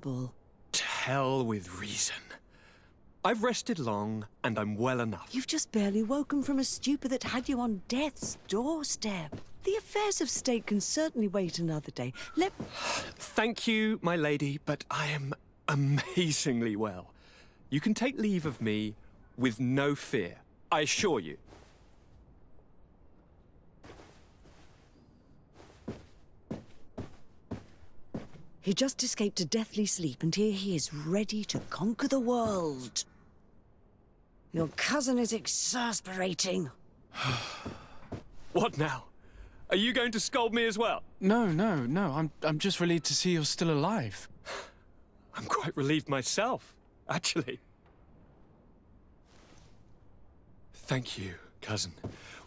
Bull. To hell with reason. I've rested long, and I'm well enough. You've just barely woken from a stupor that had you on death's doorstep. The affairs of state can certainly wait another day. Thank you, my lady, but I am amazingly well. You can take leave of me with no fear, I assure you. He just escaped a deathly sleep, and here he is, ready to conquer the world. Your cousin is exasperating. What now? Are you going to scold me as well? No. I'm just relieved to see you're still alive. I'm quite relieved myself, actually. Thank you, cousin.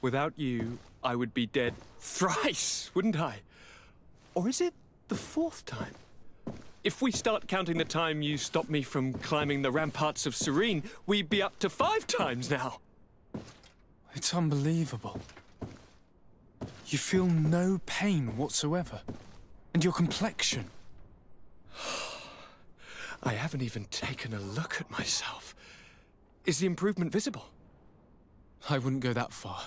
Without you, I would be dead thrice, wouldn't I? Or is it the fourth time? If we start counting the time you stopped me from climbing the ramparts of Serene, we'd be up to 5 times now. It's unbelievable. You feel no pain whatsoever. And your complexion. I haven't even taken a look at myself. Is the improvement visible? I wouldn't go that far.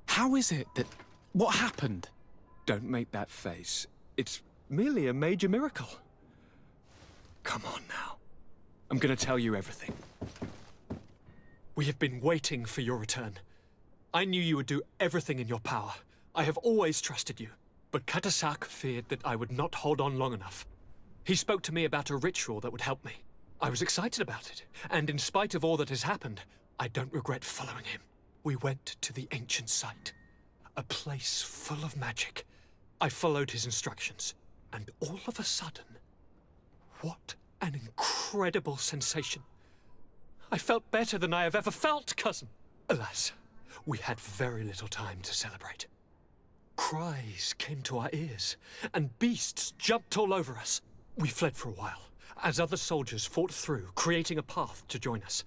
How is it that... What happened? Don't make that face. It's merely a major miracle. Come on now. I'm gonna tell you everything. We have been waiting for your return. I knew you would do everything in your power. I have always trusted you. But Katasak feared that I would not hold on long enough. He spoke to me about a ritual that would help me. I was excited about it, and in spite of all that has happened, I don't regret following him. We went to the ancient site, a place full of magic. I followed his instructions, and all of a sudden, what an incredible sensation. I felt better than I have ever felt, cousin. Alas, we had very little time to celebrate. Cries came to our ears, and beasts jumped all over us. We fled for a while, as other soldiers fought through, creating a path to join us.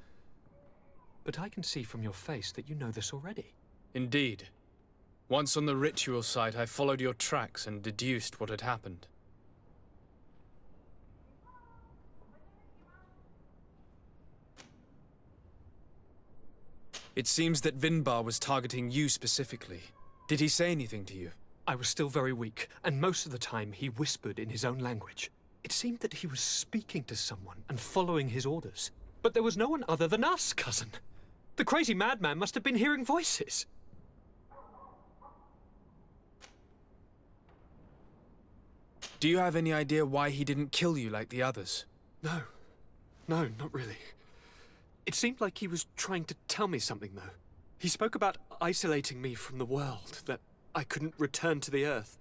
But I can see from your face that you know this already. Indeed. Once on the ritual site, I followed your tracks and deduced what had happened. It seems that Vinbar was targeting you specifically. Did he say anything to you? I was still very weak, and most of the time he whispered in his own language. It seemed that he was speaking to someone and following his orders. But there was no one other than us, cousin. The crazy madman must have been hearing voices. Do you have any idea why he didn't kill you like the others? No, not really. It seemed like he was trying to tell me something, though. He spoke about isolating me from the world, that I couldn't return to the Earth.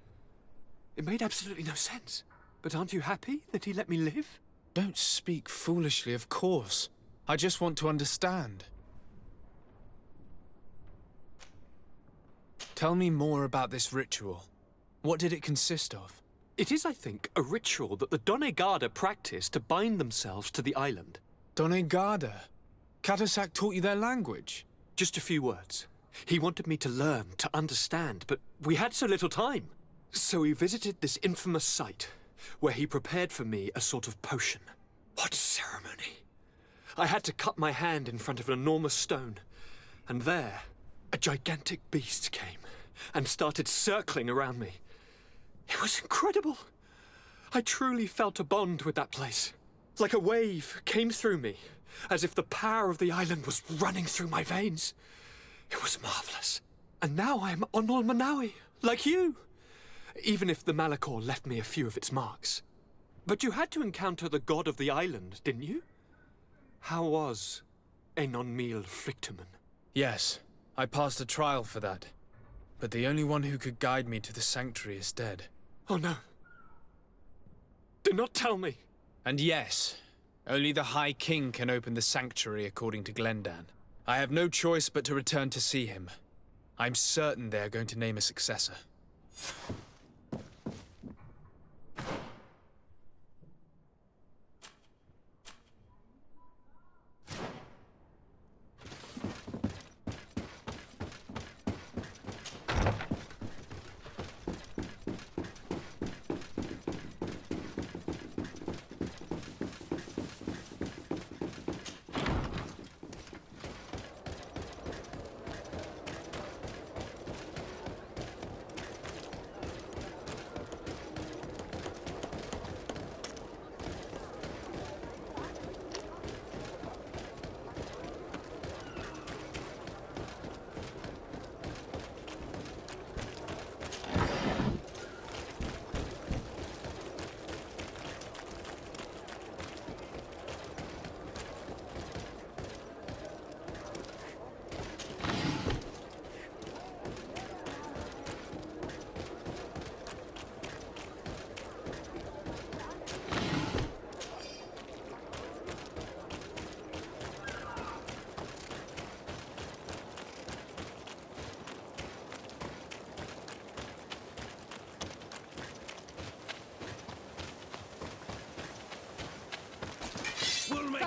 It made absolutely no sense. But aren't you happy that he let me live? Don't speak foolishly, of course. I just want to understand. Tell me more about this ritual. What did it consist of? It is, I think, a ritual that the Donegada practice to bind themselves to the island. Donegada? Katasak taught you their language? Just a few words. He wanted me to learn, to understand, but we had so little time. So we visited this infamous site, where he prepared for me a sort of potion. What ceremony! I had to cut my hand in front of an enormous stone, and there, a gigantic beast came and started circling around me. It was incredible. I truly felt a bond with that place. Like a wave came through me, as if the power of the island was running through my veins. It was marvelous. And now I am Onol Manawi, like you. Even if the Malachor left me a few of its marks. But you had to encounter the god of the island, didn't you? How was Enon Mil Flicterman? Yes, I passed a trial for that. But the only one who could guide me to the sanctuary is dead. Oh no. Do not tell me. And yes, only the High King can open the sanctuary according to Glendan. I have no choice but to return to see him. I'm certain they are going to name a successor.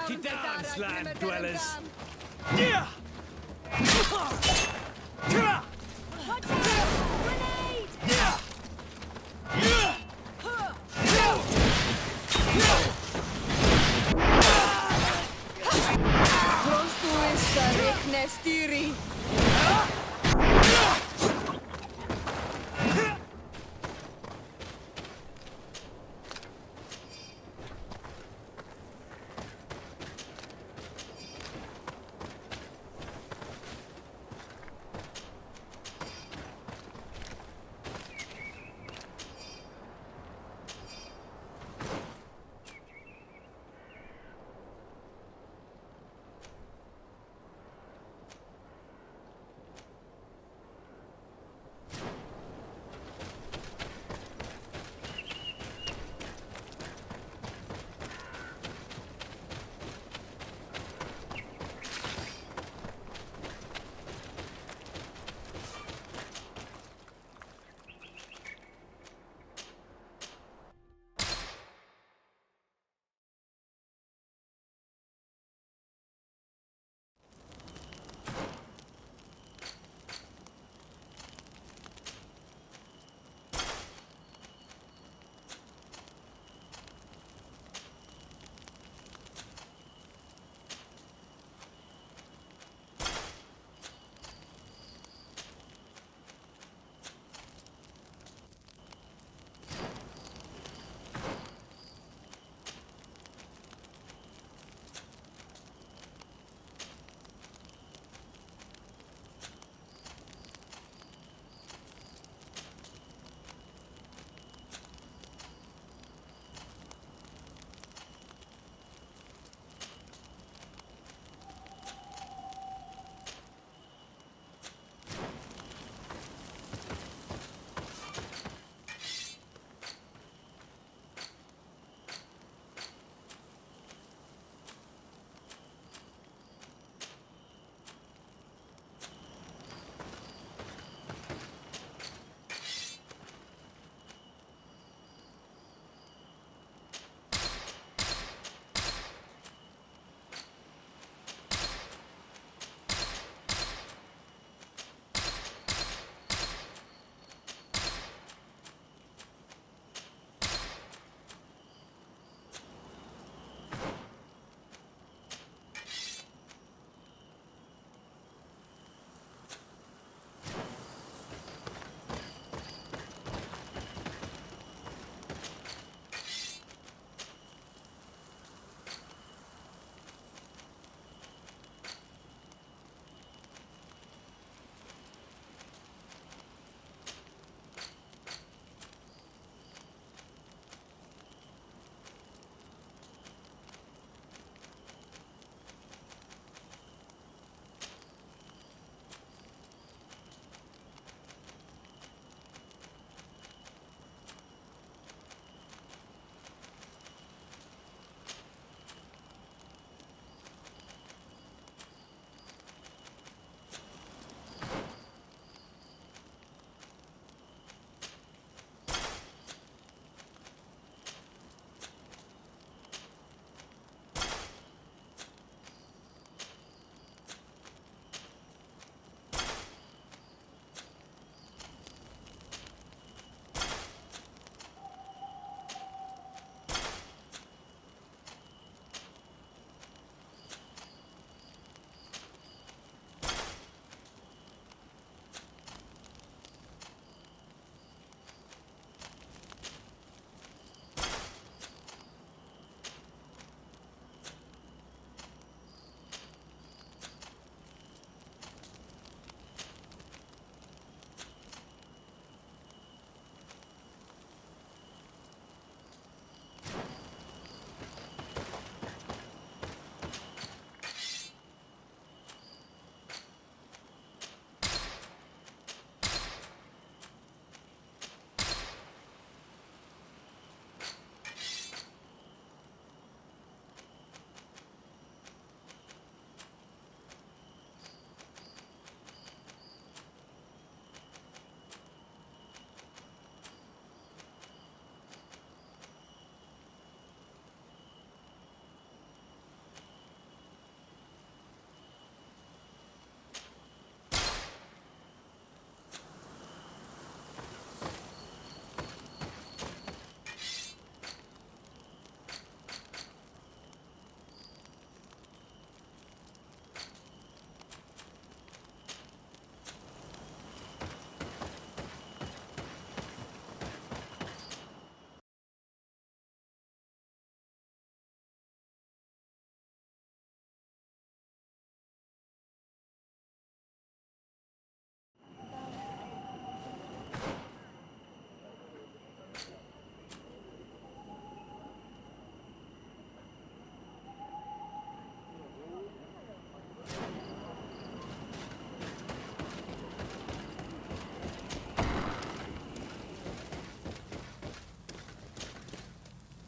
Lucky dance, land dwellers! Prostuissa Rignestiri!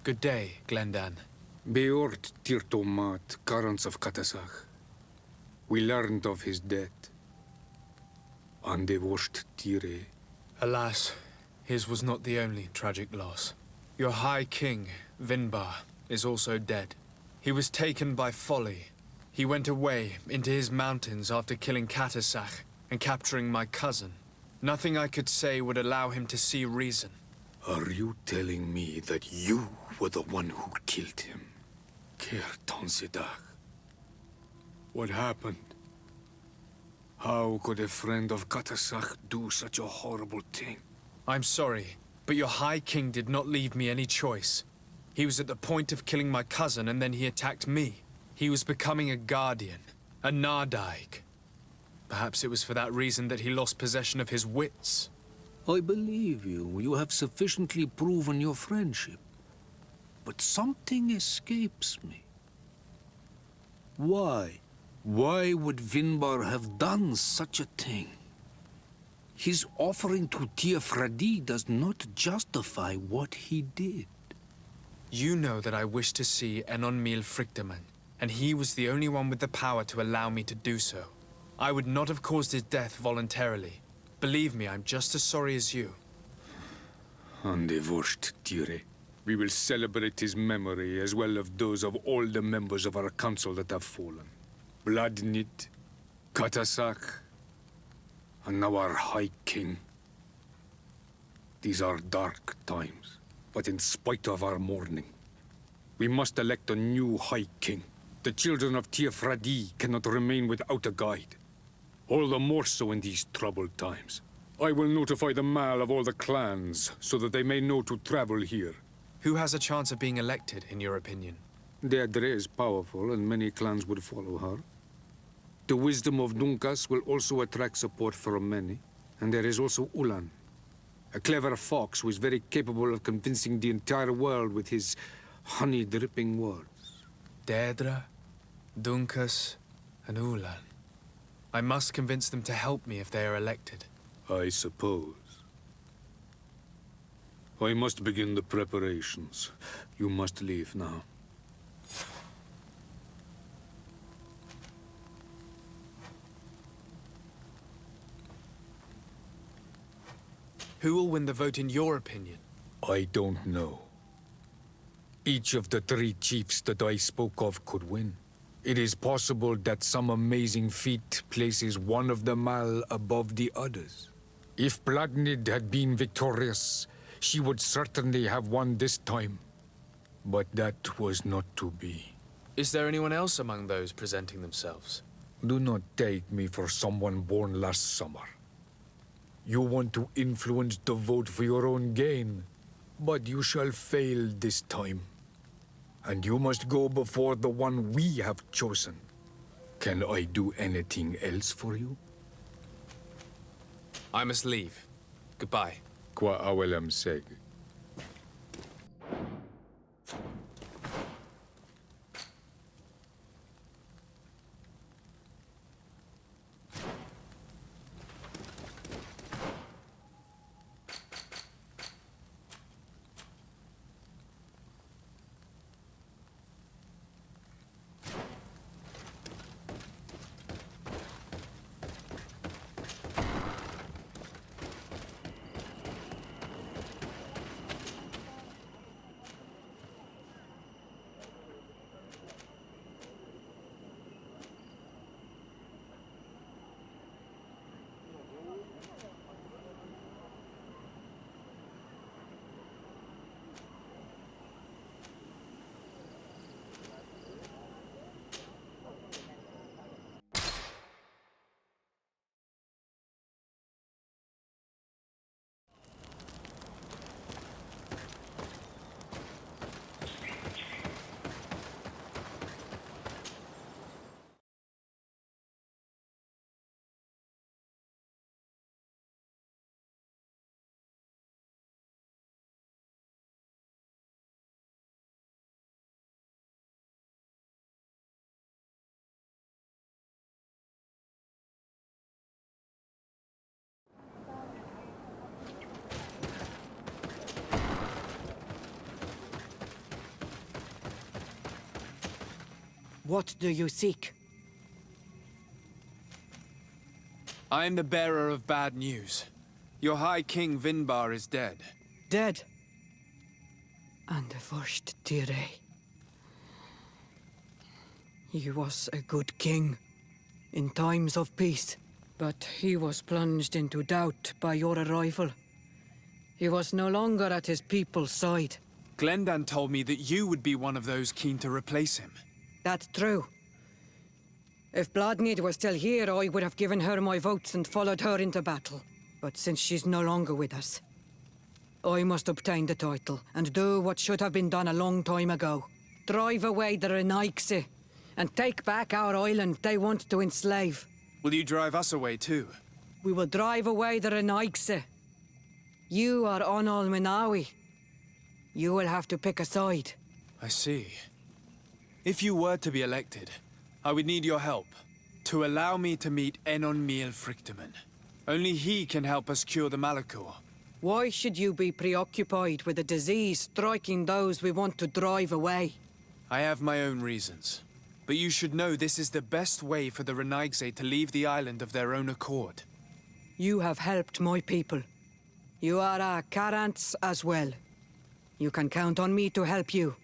Good day, Glendan. Beort Tirtomat, Garants of Katasach. We learned of his death. Andevosht Tire. Alas, his was not the only tragic loss. Your High King, Vinbar, is also dead. He was taken by folly. He went away into his mountains after killing Katasach and capturing my cousin. Nothing I could say would allow him to see reason. Are you telling me that you were the one who killed him? Ker Tonsidach. What happened? How could a friend of Katasach do such a horrible thing? I'm sorry, but your High King did not leave me any choice. He was at the point of killing my cousin, and then he attacked me. He was becoming a guardian, a Nardaig. Perhaps it was for that reason that he lost possession of his wits. I believe you. You have sufficiently proven your friendship. But something escapes me. Why? Why would Vinbar have done such a thing? His offering to Tiafradi does not justify what he did. You know that I wish to see Enonmil Frichtemann, and he was the only one with the power to allow me to do so. I would not have caused his death voluntarily. Believe me, I'm just as sorry as you. Andevosht Tire. We will celebrate his memory as well as those of all the members of our council that have fallen. Vladnid, Katasach, and now our High King. These are dark times, but in spite of our mourning, we must elect a new High King. The children of Tiafradi cannot remain without a guide. All the more so in these troubled times. I will notify the Mal of all the clans, so that they may know to travel here. Who has a chance of being elected, in your opinion? Deirdre is powerful, and many clans would follow her. The wisdom of Dunkas will also attract support from many. And there is also Ulan, a clever fox who is very capable of convincing the entire world with his honey-dripping words. Deirdre, Dunkas, and Ulan. I must convince them to help me if they are elected. I suppose. I must begin the preparations. You must leave now. Who will win the vote in your opinion? I don't know. Each of the three chiefs that I spoke of could win. It is possible that some amazing feat places one of the Mal above the others. If Blagnid had been victorious, she would certainly have won this time. But that was not to be. Is there anyone else among those presenting themselves? Do not take me for someone born last summer. You want to influence the vote for your own gain, but you shall fail this time. And you must go before the one we have chosen. Can I do anything else for you? I must leave. Goodbye. Qua awelam seg. What do you seek? I am the bearer of bad news. Your High King Vinbar is dead. Dead. And the first Tire. He was a good king in times of peace, but he was plunged into doubt by your arrival. He was no longer at his people's side. Glendan told me that you would be one of those keen to replace him. That's true. If Bloodnid was still here, I would have given her my votes and followed her into battle. But since she's no longer with us, I must obtain the title and do what should have been done a long time ago. Drive away the Renaigse and take back our island they want to enslave. Will you drive us away too? We will drive away the Renaigse. You are Onol Menawi. You will have to pick a side. I see. If you were to be elected, I would need your help to allow me to meet Enon Miel Frichteman. Only he can help us cure the Malachor. Why should you be preoccupied with a disease striking those we want to drive away? I have my own reasons. But you should know this is the best way for the Renaigse to leave the island of their own accord. You have helped my people. You are our Karants as well. You can count on me to help you.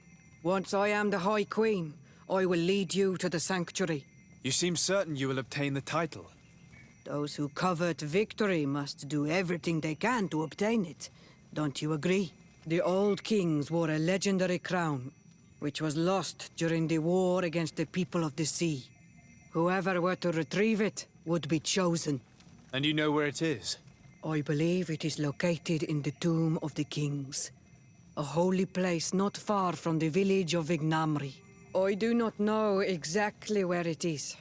Once I am the High Queen, I will lead you to the sanctuary. You seem certain you will obtain the title. Those who covet victory must do everything they can to obtain it. Don't you agree? The old kings wore a legendary crown, which was lost during the war against the people of the sea. Whoever were to retrieve it would be chosen. And you know where it is? I believe it is located in the Tomb of the Kings, a holy place not far from the village of Vignamri. I do not know exactly where it is,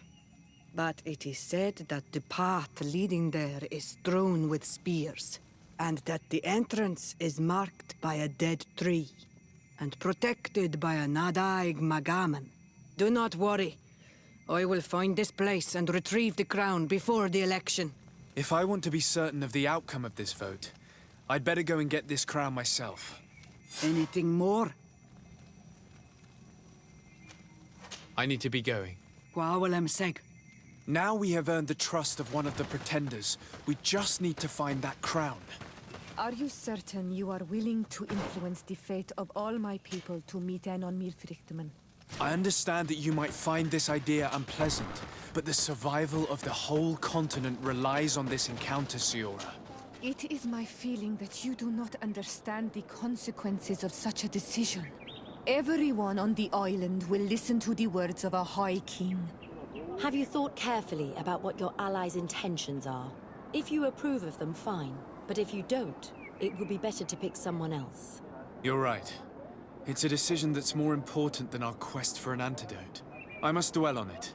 but it is said that the path leading there is strewn with spears, and that the entrance is marked by a dead tree, and protected by a Nadaig Magaman. Do not worry. I will find this place and retrieve the crown before the election. If I want to be certain of the outcome of this vote, I'd better go and get this crown myself. Anything more? I need to be going. Gwawalem Seg. Now we have earned the trust of one of the pretenders. We just need to find that crown. Are you certain you are willing to influence the fate of all my people to meet Enon Miel Frichteman? I understand that you might find this idea unpleasant, but the survival of the whole continent relies on this encounter, Siora. It is my feeling that you do not understand the consequences of such a decision. Everyone on the island will listen to the words of a High King. Have you thought carefully about what your allies' intentions are? If you approve of them, fine. But if you don't, it would be better to pick someone else. You're right. It's a decision that's more important than our quest for an antidote. I must dwell on it.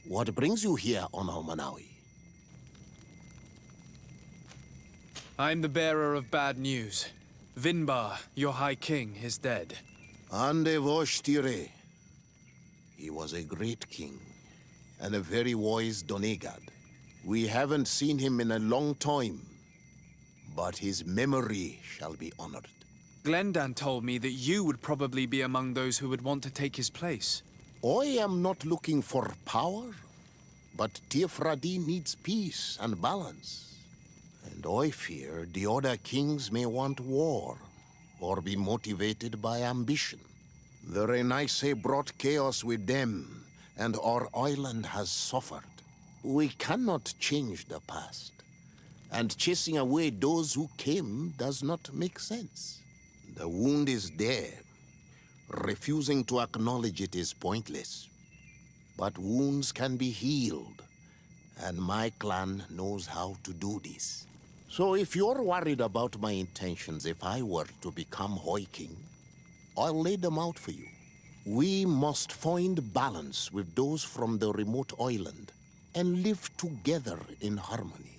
What brings you here, Onol Menawi? I'm the bearer of bad news. Vinbar, your High King, is dead. Ande vosh tire. He was a great king, and a very wise Donegad. We haven't seen him in a long time, but his memory shall be honored. Glendan told me that you would probably be among those who would want to take his place. I am not looking for power, but Tifradi needs peace and balance. And I fear the other kings may want war, or be motivated by ambition. The Renaigse brought chaos with them, and our island has suffered. We cannot change the past, and chasing away those who came does not make sense. The wound is there. Refusing to acknowledge it is pointless. But wounds can be healed, and my clan knows how to do this. So if you're worried about my intentions if I were to become Hoi King, I'll lay them out for you. We must find balance with those from the remote island and live together in harmony.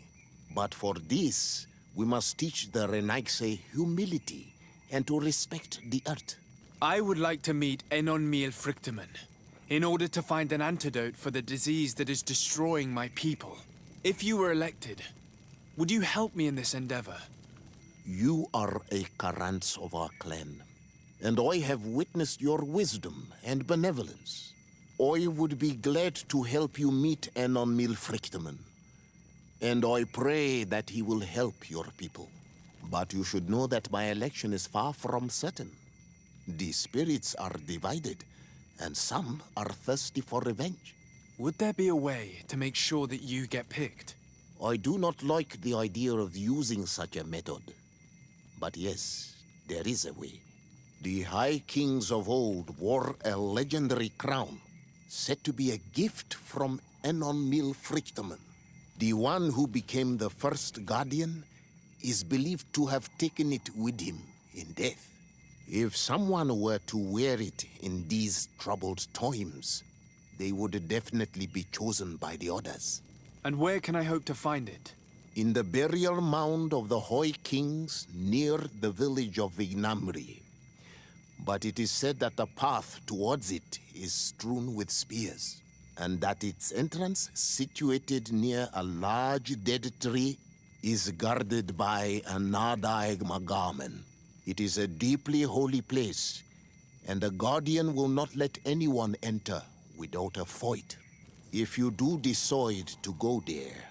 But for this, we must teach the Renaigse humility and to respect the earth. I would like to meet Enon Miel Frichtemann in order to find an antidote for the disease that is destroying my people. If you were elected, would you help me in this endeavor? You are a Karants of our clan, and I have witnessed your wisdom and benevolence. I would be glad to help you meet Enon Miel Frichtemann, and I pray that he will help your people. But you should know that my election is far from certain. The spirits are divided, and some are thirsty for revenge. Would there be a way to make sure that you get picked? I do not like the idea of using such a method. But yes, there is a way. The High Kings of old wore a legendary crown, said to be a gift from Enon Miel Frichtemann. The one who became the first guardian is believed to have taken it with him in death. If someone were to wear it in these troubled times, they would definitely be chosen by the others. And where can I hope to find it? In the burial mound of the Hoi Kings near the village of Vignamri. But it is said that the path towards it is strewn with spears, and that its entrance, situated near a large dead tree, is guarded by a Nadaig Magamen. It is a deeply holy place, and the Guardian will not let anyone enter without a fight. If you do decide to go there,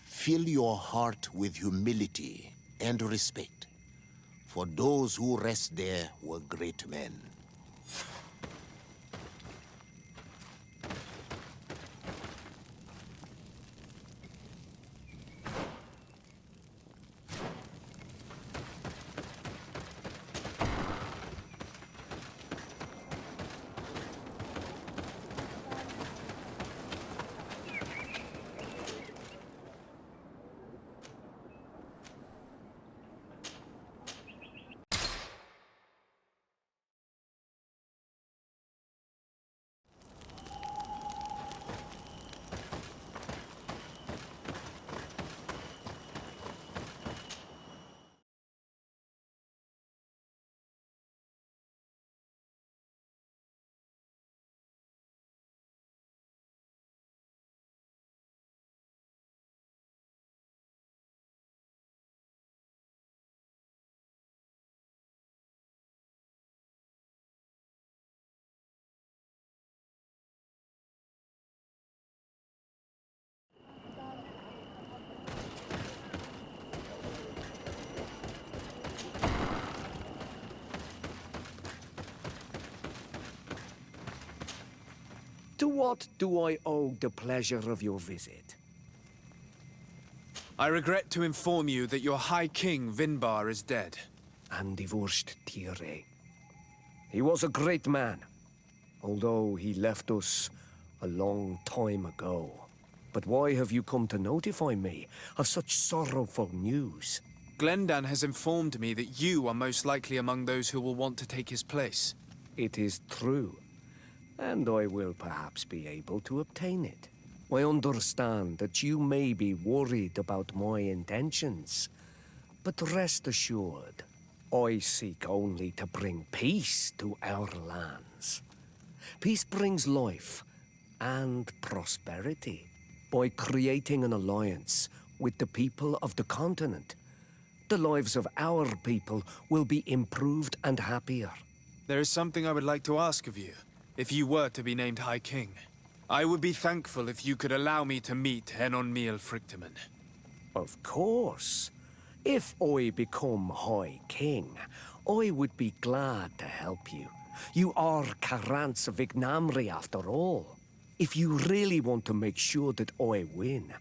fill your heart with humility and respect, for those who rest there were great men. To what do I owe the pleasure of your visit? I regret to inform you that your High King, Vinbar, is dead. And divorced Tire. He was a great man, although he left us a long time ago. But why have you come to notify me of such sorrowful news? Glendan has informed me that you are most likely among those who will want to take his place. It is true, and I will perhaps be able to obtain it. I understand that you may be worried about my intentions, but rest assured, I seek only to bring peace to our lands. Peace brings life and prosperity. By creating an alliance with the people of the continent, the lives of our people will be improved and happier. There is something I would like to ask of you, if you were to be named High King. I would be thankful if you could allow me to meet Enon Miel Frichtemann. Of course. If I become High King, I would be glad to help you. You are Karants of Vignamri after all. If you really want to make sure that I win,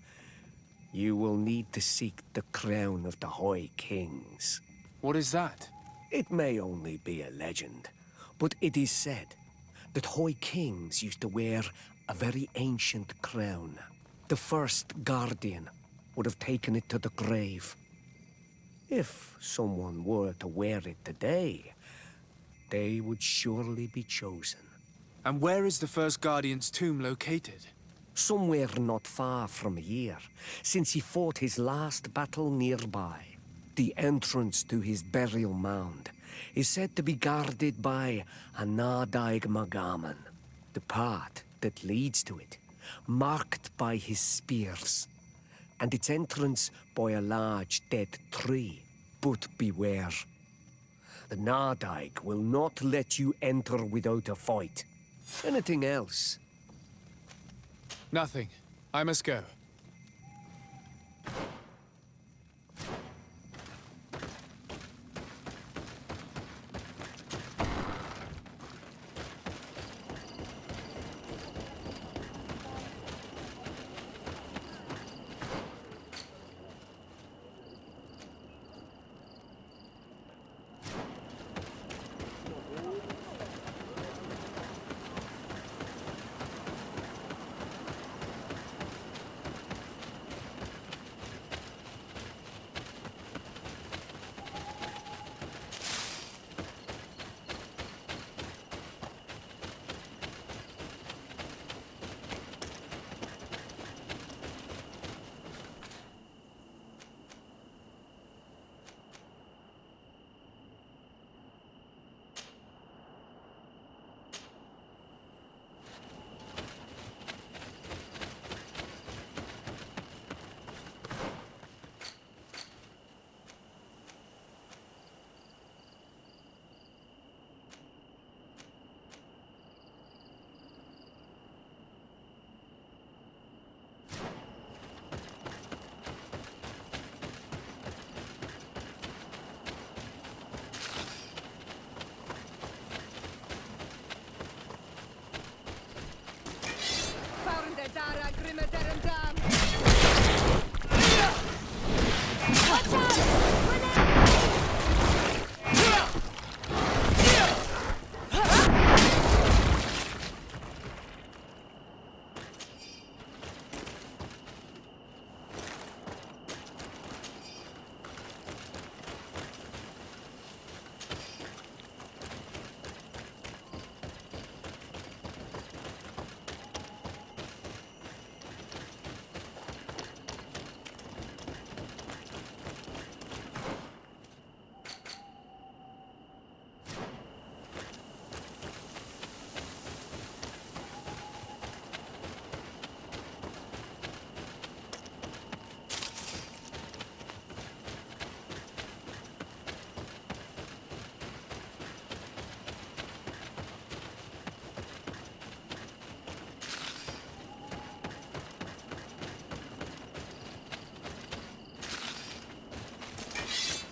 you will need to seek the crown of the High Kings. What is that? It may only be a legend, but it is said that High Kings used to wear a very ancient crown. The first guardian would have taken it to the grave. If someone were to wear it today, they would surely be chosen. And where is the first Guardian's tomb located? Somewhere not far from here, since he fought his last battle nearby. The entrance to his burial mound is said to be guarded by a Nadaig Magaman, the path that leads to it, marked by his spears, and its entrance by a large dead tree. But beware. The Nadaig will not let you enter without a fight. Anything else? Nothing. I must go.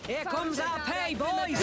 Here comes our pay, boys!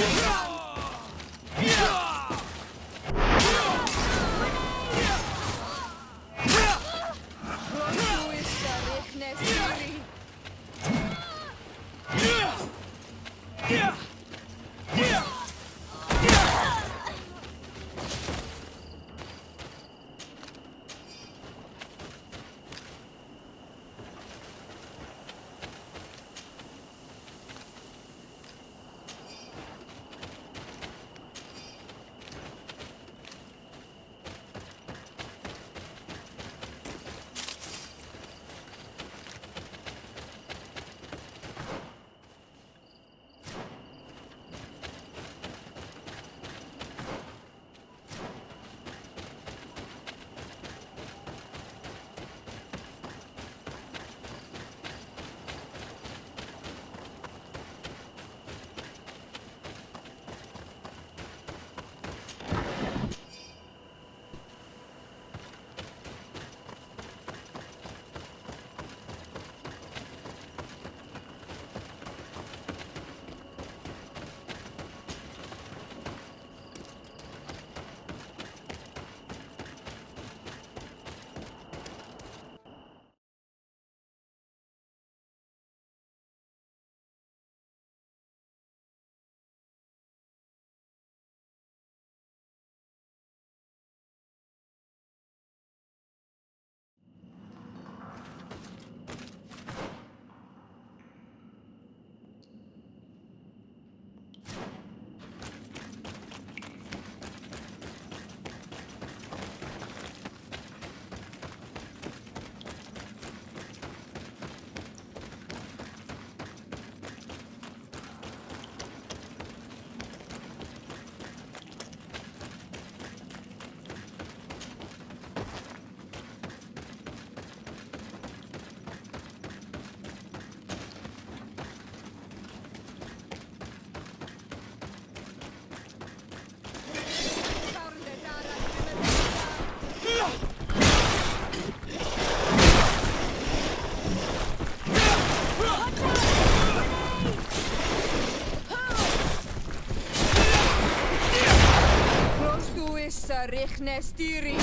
ep39 stiri.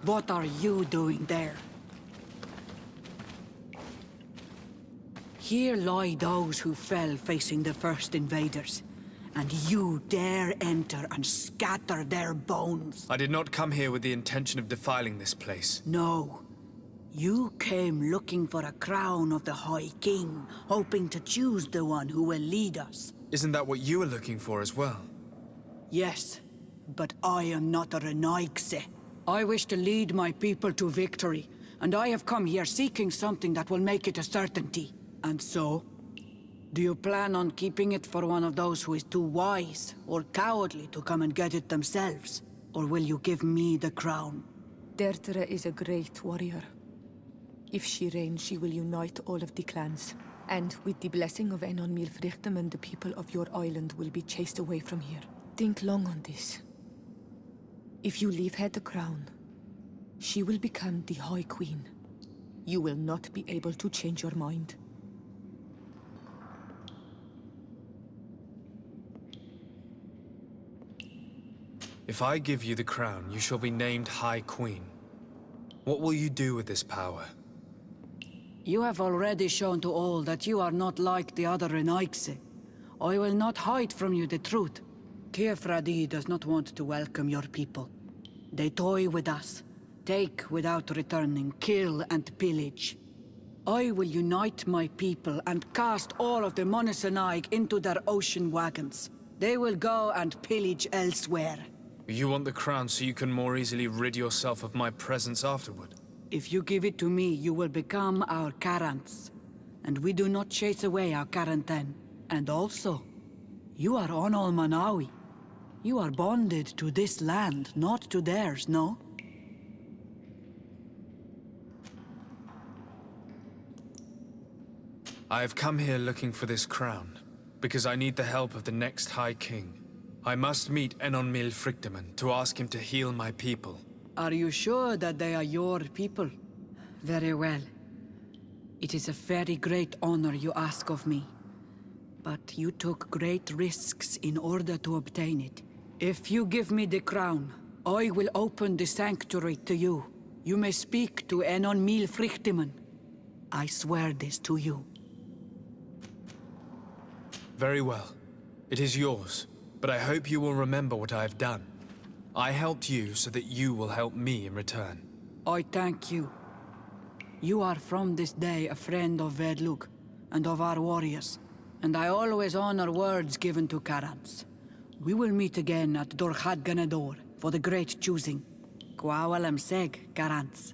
What are you doing there? Here lie those who fell facing the first invaders, and you dare enter and scatter their bones. I did not come here with the intention of defiling this place. No. You came looking for a crown of the High King, hoping to choose the one who will lead us. Isn't that what you were looking for as well? Yes, but I am not a Renaigse. I wish to lead my people to victory, and I have come here seeking something that will make it a certainty. And so, do you plan on keeping it for one of those who is too wise or cowardly to come and get it themselves? Or will you give me the crown? Dertere is a great warrior. If she reigns, she will unite all of the clans. And with the blessing of Enon Milfrichtem, the people of your island will be chased away from here. Think long on this. If you leave her the crown, she will become the High Queen. You will not be able to change your mind. If I give you the crown, you shall be named High Queen. What will you do with this power? You have already shown to all that you are not like the other Renaigse. I will not hide from you the truth. Teofradi does not want to welcome your people. They toy with us, take without returning, kill and pillage. I will unite my people and cast all of the Monesenaig into their ocean wagons. They will go and pillage elsewhere. You want the crown so you can more easily rid yourself of my presence afterward? If you give it to me, you will become our Karants. And we do not chase away our Karanten. And also, you are Onol Manawi. You are bonded to this land, not to theirs, no? I have come here looking for this crown, because I need the help of the next High King. I must meet Enon Milfrichtem to ask him to heal my people. Are you sure that they are your people? Very well. It is a very great honor you ask of me. But you took great risks in order to obtain it. If you give me the crown, I will open the sanctuary to you. You may speak to Enon Milfrichtem. I swear this to you. Very well. It is yours, but I hope you will remember what I have done. I helped you so that you will help me in return. I thank you. You are from this day a friend of Vedlug and of our warriors, and I always honor words given to Karants. We will meet again at Dorchad Ganador for the great choosing. Kwawalem Seg, Karants.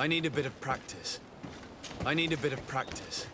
I need a bit of practice. I need a bit of practice.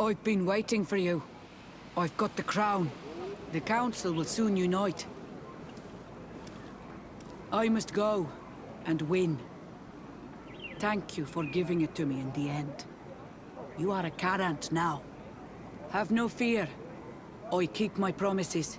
I've been waiting for you. I've got the crown. The council will soon unite. I must go and win. Thank you for giving it to me in the end. You are a Carant now. Have no fear. I keep my promises.